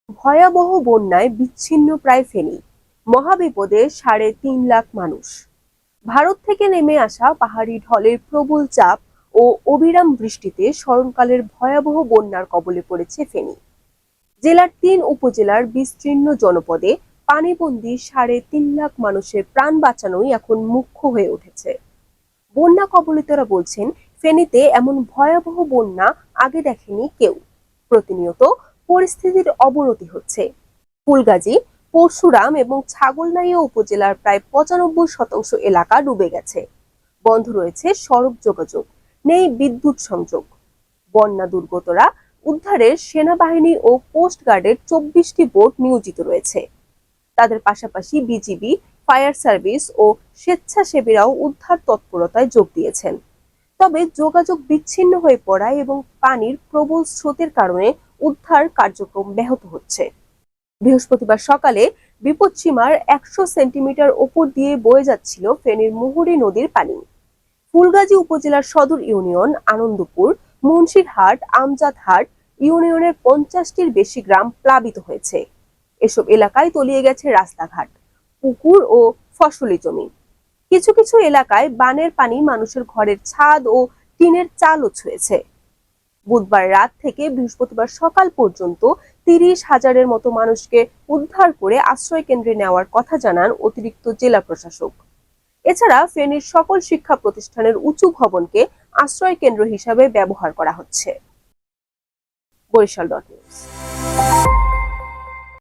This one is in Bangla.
ভয়াবহ বন্যায় বিচ্ছিন্ন প্রায় ফেনী। মহাবিপদে ৩.৫ লাখ মানুষ। ভারত থেকে নেমে আসা পাহাড়ি ঢলের প্রবল চাপ ও অবিরাম বৃষ্টিতে স্মরণকালের ভয়াবহ বন্যার কবলে পড়েছে ফেনী। জেলার ৩ উপজেলার বিস্তীর্ণ জনপদে পানিবন্দী ৩.৫ লাখ মানুষের প্রাণ বাঁচানোই এখন মুখ্য হয়ে উঠেছে। বন্যা কবলিতরা বলছেন, ফেনীতে এমন ভয়াবহ বন্যা আগে দেখেনি কেউ। প্রতিনিয়ত পরিস্থিতির অবনতি হচ্ছে। ফুলগাজী, পরশুরাম এবং ছাগলনাইয়া উপজেলার প্রায় ৯৫% এলাকা ডুবে গেছে। বন্ধ রয়েছে সড়ক যোগাযোগ, নেই বিদ্যুৎ সংযোগ। বন্যা দুর্গতরা উদ্ধারে সেনাবাহিনী ও কোস্ট গার্ডের ২৪টি বোট নিয়োজিত রয়েছে। তাদের পাশাপাশি বিজিবি, ফায়ার সার্ভিস ও স্বেচ্ছাসেবীরাও উদ্ধার তৎপরতায় যোগ দিয়েছেন। তবে যোগাযোগ বিচ্ছিন্ন হয়ে পড়ায় এবং পানির প্রবল স্রোতের কারণে উদ্ধার কার্যক্রম ব্যাহত হচ্ছে। বৃহস্পতিবার সকালে বিপদসীমার ১০০ সেন্টিমিটার ওপর দিয়ে বয়ে যাচ্ছিল ফেনীর মুহুরী নদীর পানি। ফুলগাজী উপজেলার সদর ইউনিয়ন, আনন্দপুর, মুন্সিরহাট, আমজাদহাট ইউনিয়নের ৫০টির বেশি গ্রাম প্লাবিত হয়েছে। এসব এলাকায় তলিয়ে গেছে রাস্তাঘাট, পুকুর ও ফসলি জমি। কিছু কিছু এলাকায় বানের পানি মানুষের ঘরের ছাদ ও টিনের চালও ছুঁয়েছে। বুধবার রাত থেকে বৃহস্পতিবার সকাল পর্যন্ত ৩০,০০০-এর মতো মানুষকে উদ্ধার করে আশ্রয় কেন্দ্রে নেওয়ার কথা জানান অতিরিক্ত জেলা প্রশাসক। এছাড়া ফেনীর সকল শিক্ষা প্রতিষ্ঠানের উঁচু ভবনকে আশ্রয় কেন্দ্র হিসাবে ব্যবহার করা হচ্ছে। বরিশাল.নিউজ।